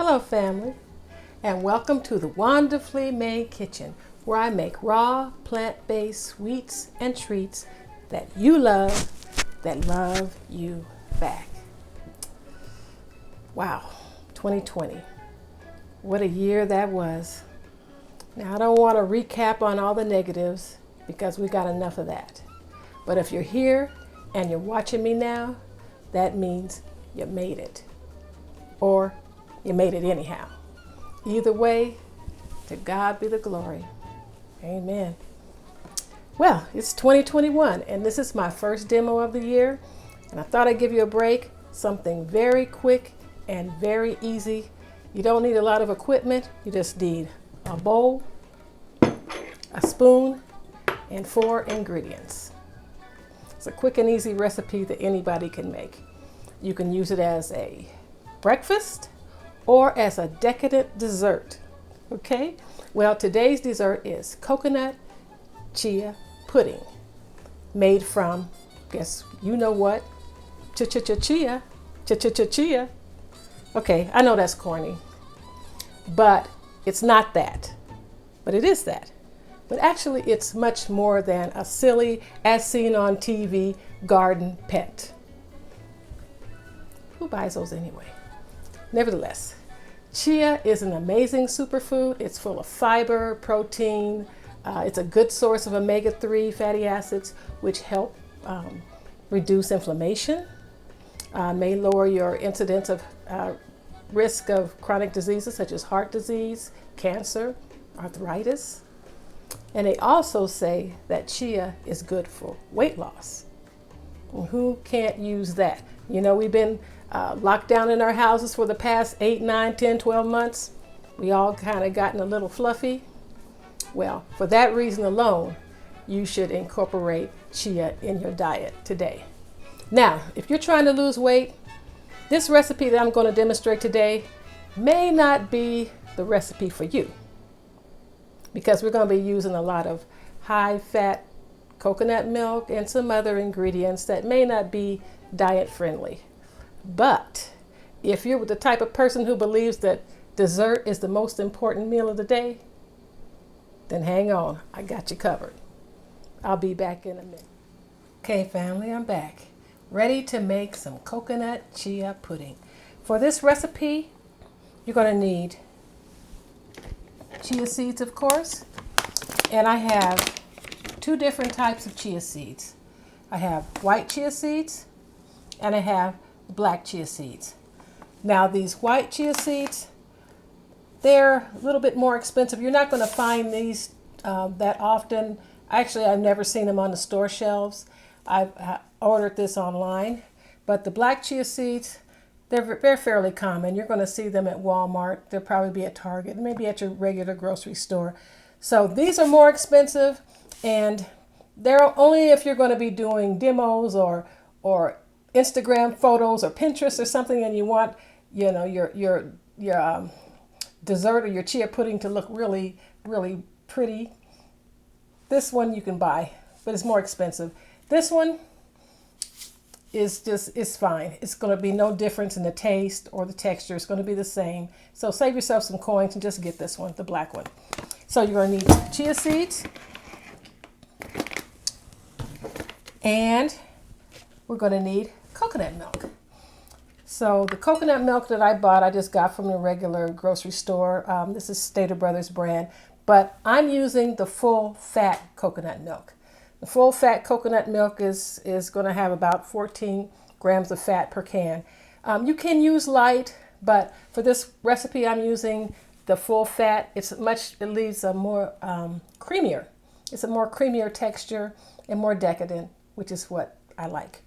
Hello family, and welcome to the Wonderfully Made Kitchen, where I make raw, plant-based sweets and treats that you love, that love you back. Wow, 2020. What a year that was. Now I don't want to recap on all the negatives because we got enough of that. But if you're here and you're watching me now, that means you made it. Or you made it anyhow. Either way, to God be the glory. Amen. Well, it's 2021 and this is my first demo of the year. And I thought I'd give you a break, something very quick and very easy. You don't need a lot of equipment. You just need a bowl, a spoon, and 4 ingredients. It's a quick and easy recipe that anybody can make. You can use it as a breakfast or as a decadent dessert. Okay? Well, today's dessert is coconut chia pudding made from, guess you know what? Chia. Chia. Okay, I know that's corny, but it's not that. But it is that. But actually, it's much more than a silly, as seen on TV, garden pet. Who buys those anyway? Nevertheless, chia is an amazing superfood. It's full of fiber, protein. It's a good source of omega-3 fatty acids, which help reduce inflammation, may lower your incidence of risk of chronic diseases such as heart disease, cancer, arthritis. And they also say that chia is good for weight loss. And who can't use that? You know, we've been locked down in our houses for the past 8, 9, 10, 12 months. We all kind of gotten a little fluffy. Well, for that reason alone, you should incorporate chia in your diet today. Now, if you're trying to lose weight, this recipe that I'm going to demonstrate today may not be the recipe for you, because we're going to be using a lot of high-fat coconut milk and some other ingredients that may not be diet friendly. But if you're the type of person who believes that dessert is the most important meal of the day, then hang on, I got you covered. I'll be back in a minute. Okay, family, I'm back. Ready to make some coconut chia pudding. For this recipe, you're going to need chia seeds, of course, and I have 2 different types of chia seeds. I have white chia seeds and I have black chia seeds. Now these white chia seeds, they're a little bit more expensive. You're not going to find these that often. Actually, I've never seen them on the store shelves. I've ordered this online, but the black chia seeds, they're fairly common. You're going to see them at Walmart. They'll probably be at Target, maybe at your regular grocery store. So these are more expensive, and they're only if you're going to be doing demos or Instagram photos or Pinterest or something, and you want, you know, your dessert or your chia pudding to look really, really pretty. This one you can buy, but it's more expensive. This one is fine. It's going to be no difference in the taste or the texture. It's going to be the same. So save yourself some coins and just get this one, the black one. So you're going to need chia seeds, and we're going to need coconut milk. So the coconut milk that I bought, I just got from the regular grocery store. This is Stater Brothers brand, but I'm using the full fat coconut milk. The full fat coconut milk is going to have about 14 grams of fat per can. You can use light, but for this recipe I'm using the full fat. It leaves a more creamier. It's a more creamier texture and more decadent, which is what I like.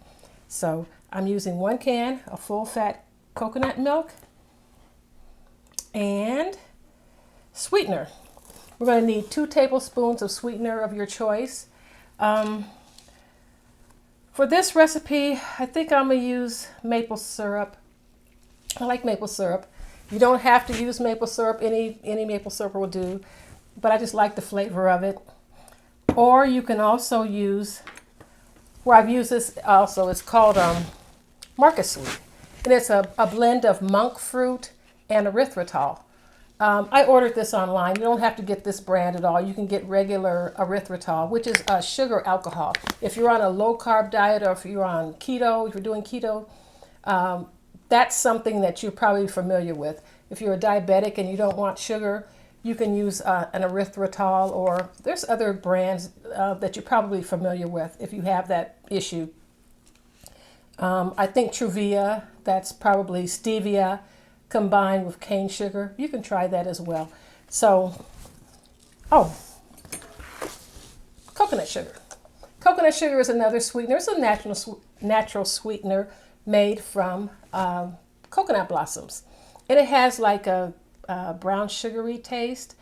So I'm using 1 can of full fat coconut milk and sweetener. We're going to need 2 tablespoons of sweetener of your choice. For this recipe, I think I'm going to use maple syrup. I like maple syrup. You don't have to use maple syrup. Any maple syrup will do, but I just like the flavor of it. Or you can also use, where I've used this also, it's called Marcus Sweet. And it's a blend of monk fruit and erythritol. I ordered this online. You don't have to get this brand at all. You can get regular erythritol, which is sugar alcohol. If you're on a low carb diet, or if you're on keto, if you're doing keto, that's something that you're probably familiar with. If you're a diabetic and you don't want sugar, you can use an erythritol, or there's other brands that you're probably familiar with if you have that issue. I think Truvia, that's probably stevia combined with cane sugar. You can try that as well. So, oh, coconut sugar. Coconut sugar is another sweetener. It's a natural sweetener made from coconut blossoms. And it has like a brown sugary taste.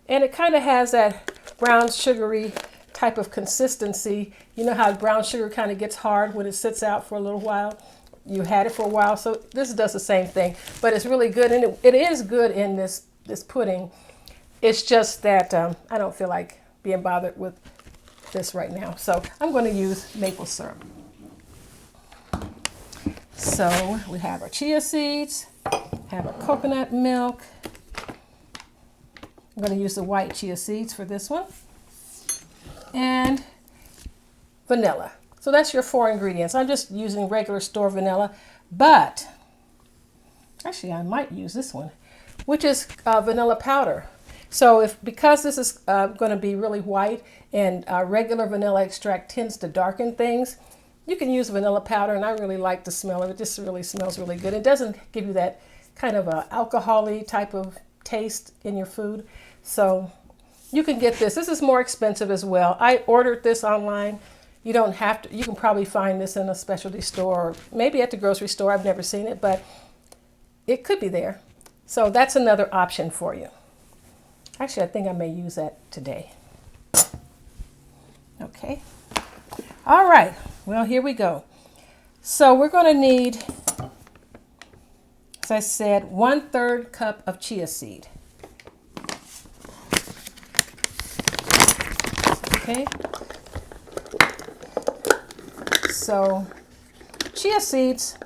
And it kind of has that brown sugary type of consistency. You know how brown sugar kind of gets hard when it sits out for a little while? You had it for a while, so this does the same thing, but it's really good, and it is good in this pudding. It's just that I don't feel like being bothered with this right now, so I'm going to use maple syrup. So we have our chia seeds, have our coconut milk. I'm going to use the white chia seeds for this one, and vanilla. So that's your 4 ingredients. I'm just using regular store vanilla, but actually I might use this one, which is vanilla powder. So because this is going to be really white, and regular vanilla extract tends to darken things, you can use vanilla powder, and I really like the smell of it. It just really smells really good. It doesn't give you that kind of a alcohol-y type of taste in your food. So you can get this. This is more expensive as well. I ordered this online. You don't have to, you can probably find this in a specialty store, or maybe at the grocery store. I've never seen it, but it could be there. So that's another option for you. Actually, I think I may use that today. Okay. All right. Well, here we go. So we're going to need, as I said, 1/3 cup of chia seed. Okay. So chia seeds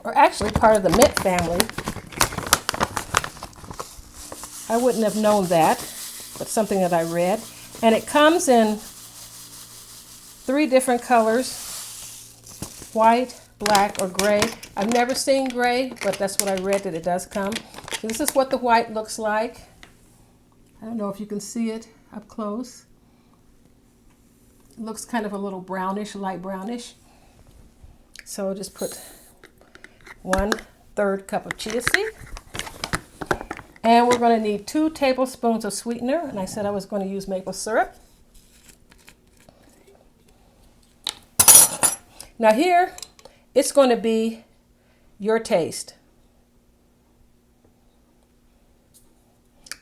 are actually part of the mint family. I wouldn't have known that, but something that I read. And it comes in 3 different colors: white, black, or gray. I've never seen gray, but that's what I read, that it does come. So this is what the white looks like. I don't know if you can see it up close. It looks kind of a little brownish, light brownish. So I'll just put 1/3 cup of chia seed. And we're going to need 2 tablespoons of sweetener. And I said I was going to use maple syrup. Now here, it's going to be your taste.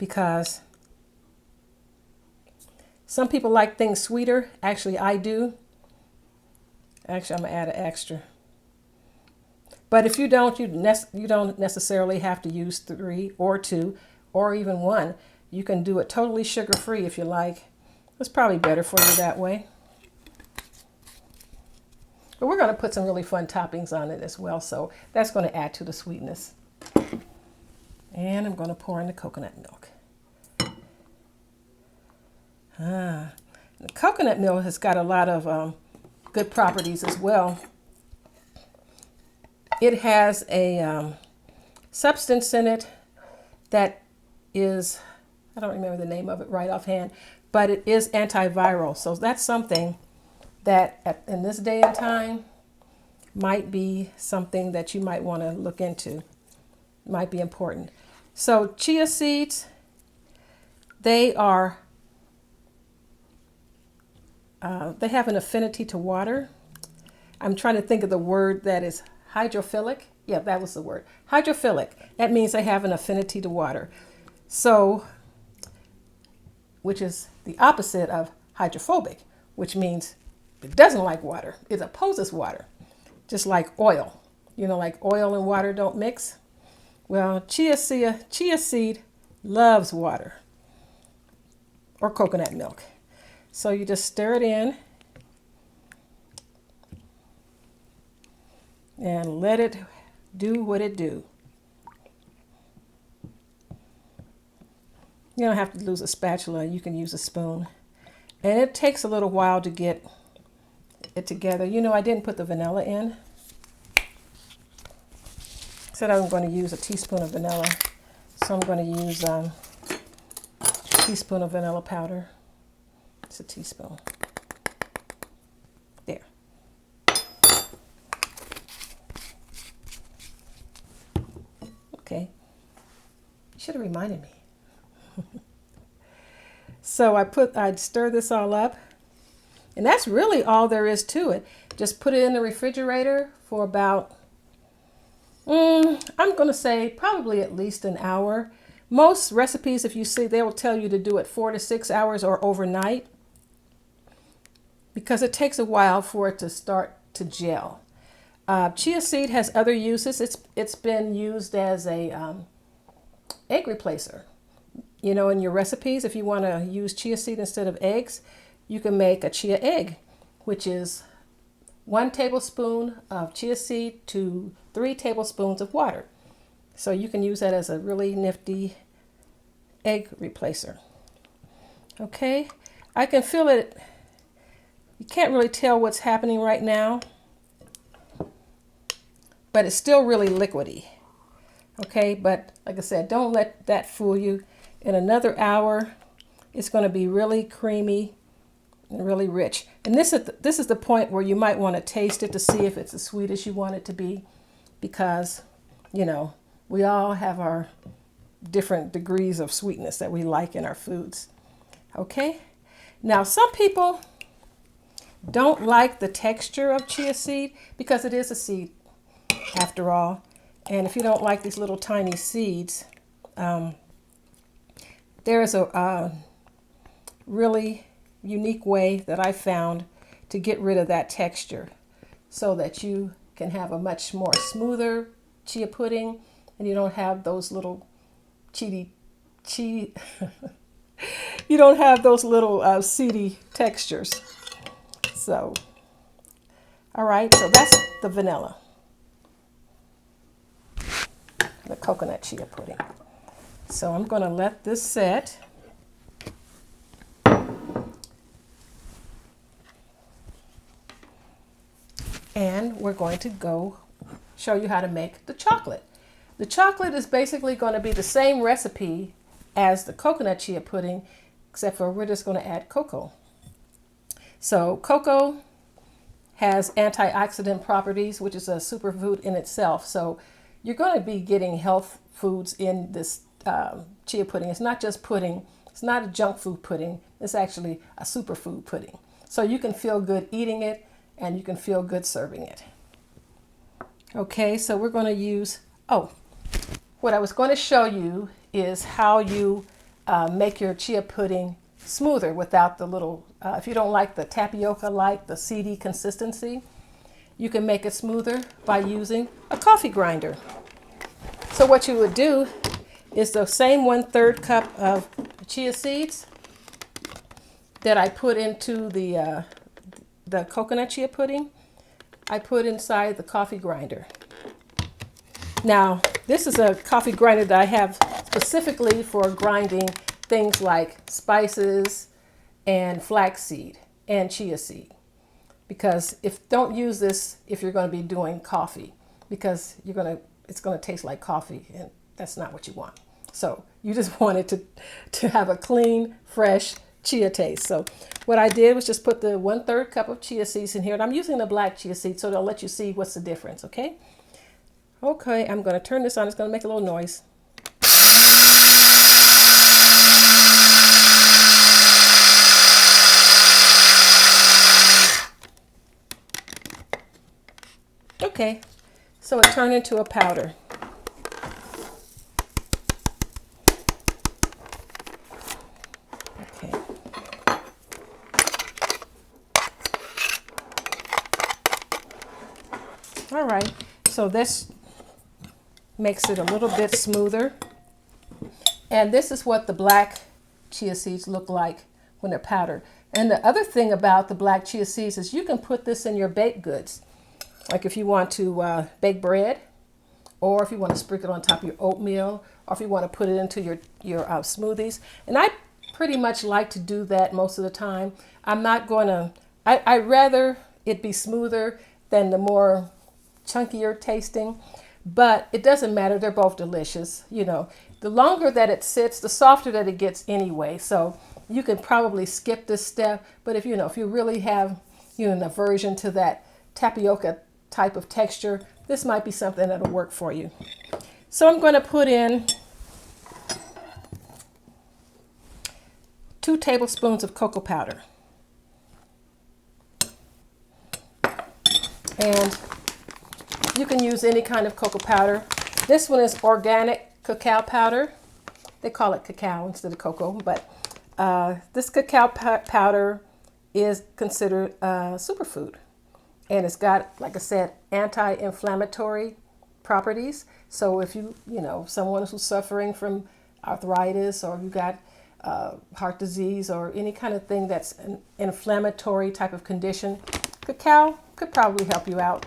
Because some people like things sweeter. Actually, I do. Actually, I'm going to add an extra. But if you don't, you don't necessarily have to use 3 or 2 or even 1. You can do it totally sugar-free if you like. It's probably better for you that way. But we're going to put some really fun toppings on it as well, so that's going to add to the sweetness. And I'm going to pour in the coconut milk. The coconut milk has got a lot of good properties as well. It has a substance in it that is, I don't remember the name of it right offhand, but it is antiviral. So that's something that in this day and time might be something that you might want to look into. Might be important. So chia seeds, they are, they have an affinity to water. I'm trying to think of the word that is hydrophilic. Yeah, that was the word. Hydrophilic. That means they have an affinity to water. So, which is the opposite of hydrophobic, which means it doesn't like water. It opposes water. Just like oil. You know, like oil and water don't mix. Well, chia seed loves water or coconut milk. So you just stir it in and let it do what it do. You don't have to use a spatula. You can use a spoon. And it takes a little while to get it together. You know, I didn't put the vanilla in. Said I'm going to use a teaspoon of vanilla. So I'm going to use a teaspoon of vanilla powder. It's a teaspoon. There. Okay. You should have reminded me. So I'd stir this all up. And that's really all there is to it. Just put it in the refrigerator for about, I'm going to say probably at least an hour. Most recipes, if you see, they will tell you to do it 4 to 6 hours or overnight, because it takes a while for it to start to gel. Chia seed has other uses. It's been used as a egg replacer. You know, in your recipes, if you want to use chia seed instead of eggs, you can make a chia egg, which is 1 tablespoon of chia seed to 3 tablespoons of water. So you can use that as a really nifty egg replacer. Okay, I can feel it. You can't really tell what's happening right now, but it's still really liquidy. Okay, but like I said, don't let that fool you. In another hour, it's going to be really creamy and really rich. And this is the point where you might want to taste it to see if it's as sweet as you want it to be, because, you know, we all have our different degrees of sweetness that we like in our foods. Okay? Now, some people don't like the texture of chia seed because it is a seed after all. And if you don't like these little tiny seeds, there is a really unique way that I found to get rid of that texture so that you can have a much more smoother chia pudding, and you don't have those little you don't have those little seedy textures. So, all right, so that's the vanilla, the coconut chia pudding. So I'm going to let this set. And we're going to go show you how to make the chocolate. The chocolate is basically going to be the same recipe as the coconut chia pudding, except for we're just going to add cocoa. So cocoa has antioxidant properties, which is a superfood in itself. So you're going to be getting health foods in this chia pudding. It's not just pudding. It's not a junk food pudding. It's actually a superfood pudding. So you can feel good eating it, and you can feel good serving it. Okay, so we're going to use, what I was going to show you is how you make your chia pudding smoother without the little, if you don't like the tapioca-like, the seedy consistency, you can make it smoother by using a coffee grinder. So what you would do is the same 1/3 cup of chia seeds that I put into the coconut chia pudding, I put inside the coffee grinder. Now, this is a coffee grinder that I have specifically for grinding things like spices and flaxseed and chia seed. Because don't use this if you're going to be doing coffee, because it's going to taste like coffee, and that's not what you want. So you just want it to have a clean, fresh chia taste. So what I did was just put the 1/3 cup of chia seeds in here, and I'm using the black chia seeds, so they'll let you see what's the difference. Okay, I'm going to turn this on. It's going to make a little noise. Okay, so it turned into a powder. Okay. All right, so this makes it a little bit smoother. And this is what the black chia seeds look like when they're powdered. And the other thing about the black chia seeds is you can put this in your baked goods. Like if you want to bake bread, or if you want to sprinkle it on top of your oatmeal, or if you want to put it into your smoothies. And I pretty much like to do that most of the time. I'm not going to, I'd rather it be smoother than the more chunkier tasting, but it doesn't matter. They're both delicious. You know, the longer that it sits, the softer that it gets anyway. So you can probably skip this step, but if you really have, an aversion to that tapioca type of texture, this might be something that'll work for you. So I'm going to put in 2 tablespoons of cocoa powder. And you can use any kind of cocoa powder. This one is organic cacao powder. They call it cacao instead of cocoa, but this cacao powder is considered a superfood. And it's got, like I said, anti-inflammatory properties. So if someone who's suffering from arthritis, or you got heart disease, or any kind of thing that's an inflammatory type of condition, cacao could probably help you out.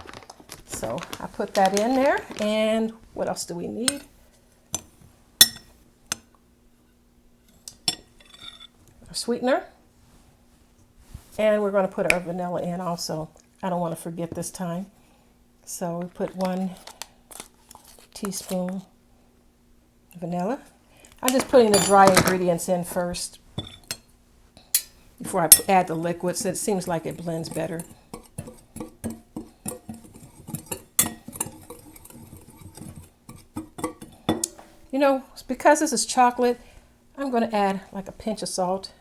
So I put that in there. And what else do we need? A sweetener. And we're going to put our vanilla in also. I don't want to forget this time. So we put 1 teaspoon vanilla. I'm just putting the dry ingredients in first before I add the liquid, so it seems like it blends better. Because this is chocolate, I'm going to add like a pinch of salt.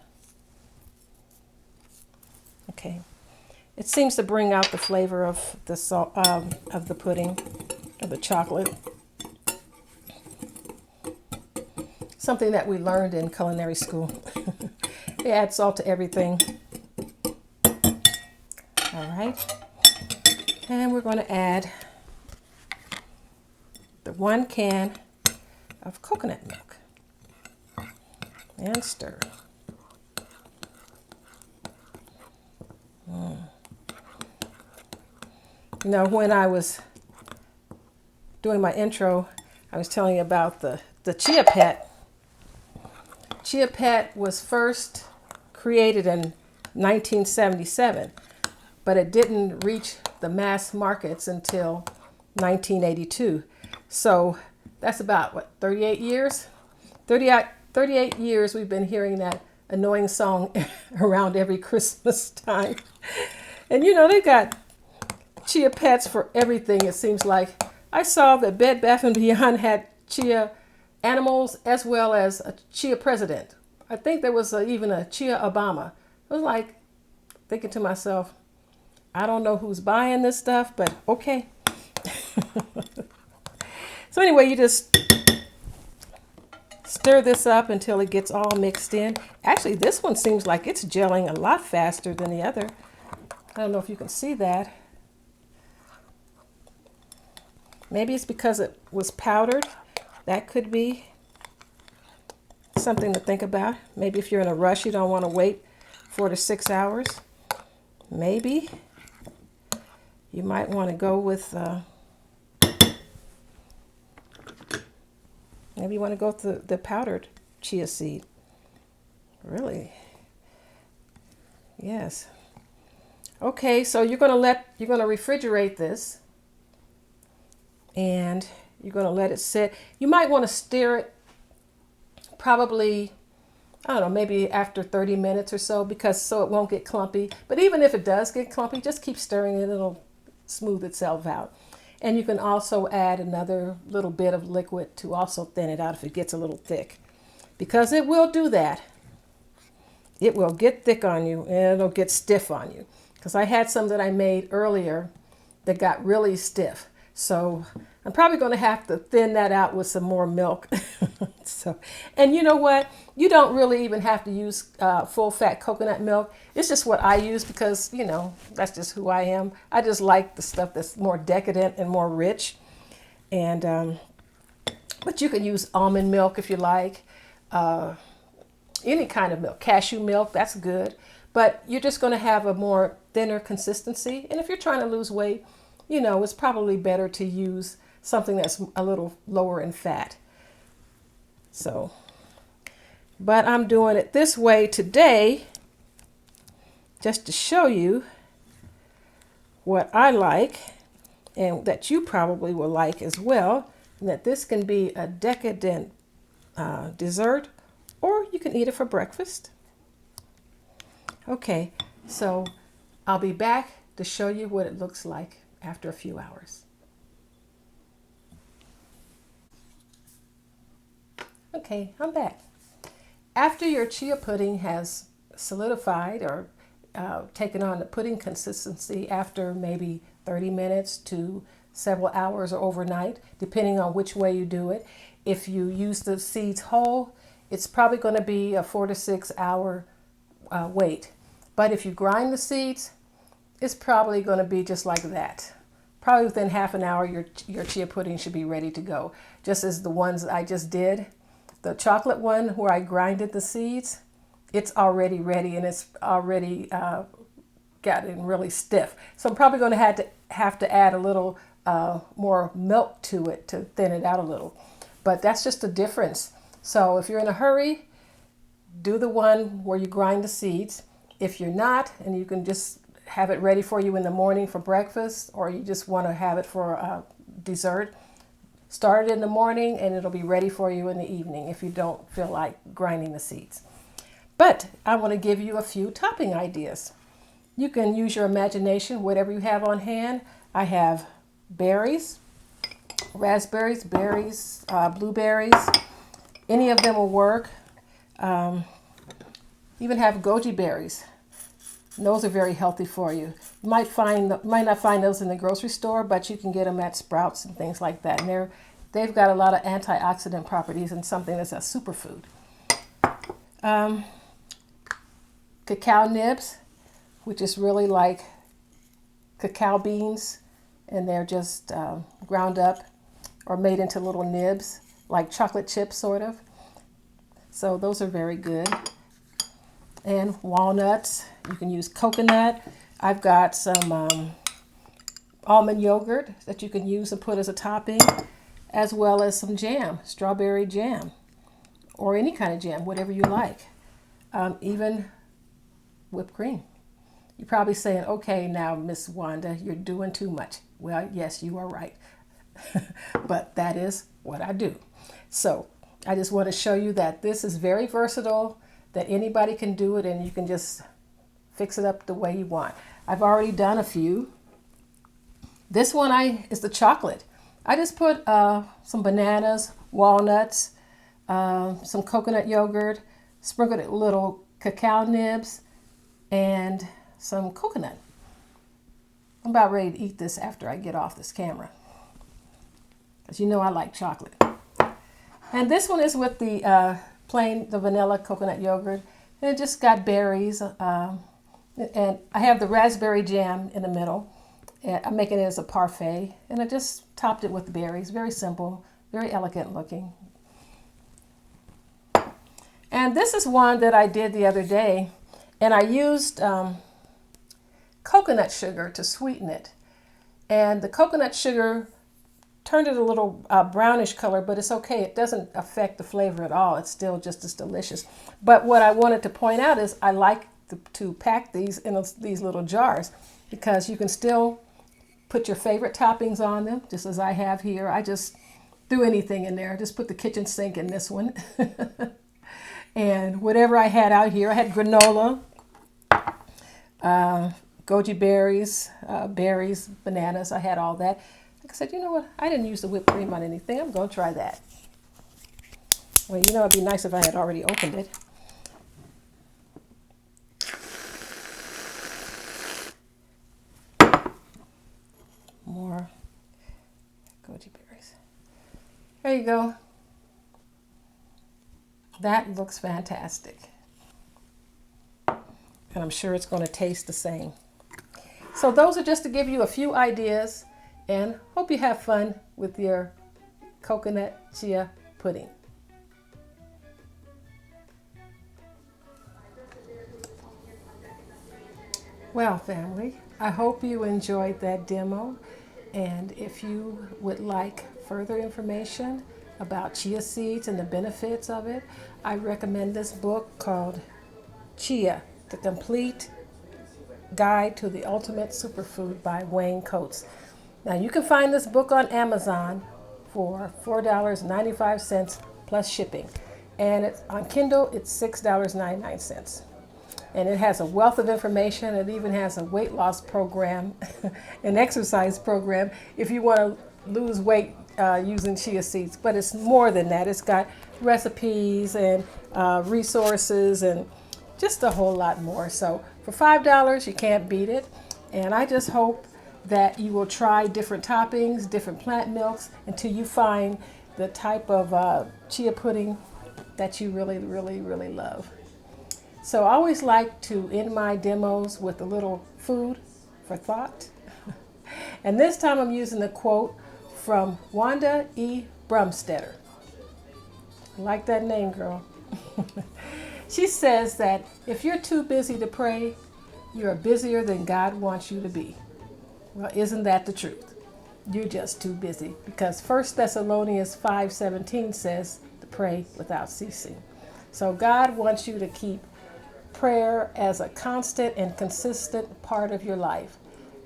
Okay. It seems to bring out the flavor of the salt, of the pudding, of the chocolate. Something that we learned in culinary school. They add salt to everything. All right. And we're going to add the 1 can of coconut milk and stir. When I was doing my intro, I was telling you about the Chia Pet. Chia Pet was first created in 1977, but it didn't reach the mass markets until 1982. So that's about, 38 years? 38 years we've been hearing that annoying song around every Christmas time. And they've got Chia Pets for everything, it seems like. I saw that Bed Bath & Beyond had Chia animals as well as a Chia president. I think there was even a Chia Obama. I was like thinking to myself, I don't know who's buying this stuff, but okay. So anyway, you just stir this up until it gets all mixed in. Actually, this one seems like it's gelling a lot faster than the other. I don't know if you can see that. Maybe it's because it was powdered. That could be something to think about. Maybe if you're in a rush, you don't want to wait 4 to 6 hours. Maybe you might want to go with maybe you want to go with the powdered chia seed. Really? Yes. Okay, so you're going to refrigerate this, and you're going to let it sit. You might want to stir it probably, I don't know, maybe after 30 minutes or so, so it won't get clumpy. But even if it does get clumpy, just keep stirring it. It'll smooth itself out. And you can also add another little bit of liquid to also thin it out if it gets a little thick, because it will do that. It will get thick on you and it'll get stiff on you. Because I had some that I made earlier that got really stiff. So I'm probably going to have to thin that out with some more milk. And you know what? You don't really even have to use full fat coconut milk. It's just what I use because, that's just who I am. I just like the stuff that's more decadent and more rich. And but you can use almond milk if you like. Any kind of milk. Cashew milk, that's good. But you're just going to have a more thinner consistency. And if you're trying to lose weight, it's probably better to use something that's a little lower in fat. So, but I'm doing it this way today just to show you what I like and that you probably will like as well, and that this can be a decadent dessert, or you can eat it for breakfast. Okay, so I'll be back to show you what it looks like after a few hours. Okay, I'm back. After your chia pudding has solidified or taken on the pudding consistency after maybe 30 minutes to several hours or overnight, depending on which way you do it. If you use the seeds whole, it's probably going to be a 4 to 6 hour wait. But if you grind the seeds, it's probably going to be just like that. Probably within half an hour, your chia pudding should be ready to go. Just as the ones I just did. The chocolate one where I grinded the seeds, it's already ready and it's already gotten really stiff. So I'm probably going to have to add a little more milk to it to thin it out a little. But that's just the difference. So if you're in a hurry, do the one where you grind the seeds. If you're not, and you can just have it ready for you in the morning for breakfast, or you just want to have it for dessert, start it in the morning and it'll be ready for you in the evening if you don't feel like grinding the seeds. But I want to give you a few topping ideas. You can use your imagination, whatever you have on hand. I have berries, raspberries, berries, blueberries. Any of them will work. Even have goji berries. Those are very healthy for you. You might not find those in the grocery store, but you can get them at Sprouts and things like that. And they've got a lot of antioxidant properties and something that's a superfood. Cacao nibs, which is really like cacao beans, and they're just ground up or made into little nibs, like chocolate chips sort of. So those are very good. And walnuts. You can use coconut. I've got some almond yogurt that you can use and put as a topping, as well as some jam, strawberry jam, or any kind of jam, whatever you like. Even whipped cream. You're probably saying, okay, now, Miss Wanda, you're doing too much. Well, yes, you are right. But that is what I do. So I just want to show you that this is very versatile, that anybody can do it, and you can just fix it up the way you want. I've already done a few. This one is the chocolate. I just put some bananas, walnuts, some coconut yogurt, sprinkled a little cacao nibs, and some coconut. I'm about ready to eat this after I get off this camera, because you know I like chocolate. And this one is with the the vanilla coconut yogurt. And it just got berries. And I have the raspberry jam in the middle. And I'm making it as a parfait. And I just topped it with berries. Very simple, very elegant looking. And this is one that I did the other day. And I used coconut sugar to sweeten it. And the coconut sugar turned it a little brownish color, but it's okay. It doesn't affect the flavor at all. It's still just as delicious. But what I wanted to point out is I like to pack these in these little jars, because you can still put your favorite toppings on them, just as I have here. I just threw anything in there. Just put the kitchen sink in this one. And whatever I had out here, I had granola, goji berries, berries, bananas. I had all that. Like I said, you know what? I didn't use the whipped cream on anything. I'm going to try that. Well, you know, it'd be nice if I had already opened it. More goji berries. There you go. That looks fantastic. And I'm sure it's going to taste the same. So those are just to give you a few ideas, and hope you have fun with your coconut chia pudding. Well, family, I hope you enjoyed that demo. And if you would like further information about chia seeds and the benefits of it, I recommend this book called Chia, The Complete Guide to the Ultimate Superfood by Wayne Coates. Now you can find this book on Amazon for $4.95 plus shipping. And it's on Kindle, it's $6.99. And it has a wealth of information. It even has a weight loss program, an exercise program, if you want to lose weight using chia seeds. But it's more than that. It's got recipes and resources and just a whole lot more. So for $5, you can't beat it. And I just hope that you will try different toppings, different plant milks, until you find the type of chia pudding that you really, really, really love. So I always like to end my demos with a little food for thought. And this time I'm using a quote from Wanda E. Brumstetter. I like that name, girl. She says that if you're too busy to pray, you're busier than God wants you to be. Well, isn't that the truth? You're just too busy, because 1 Thessalonians 5:17 says to pray without ceasing. So God wants you to keep prayer as a constant and consistent part of your life.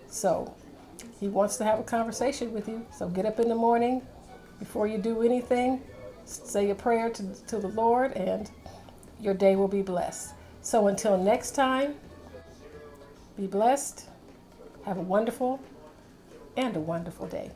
So he wants to have a conversation with you. So get up in the morning before you do anything, say a prayer to the Lord, and your day will be blessed. So until next time, be blessed, have a wonderful day.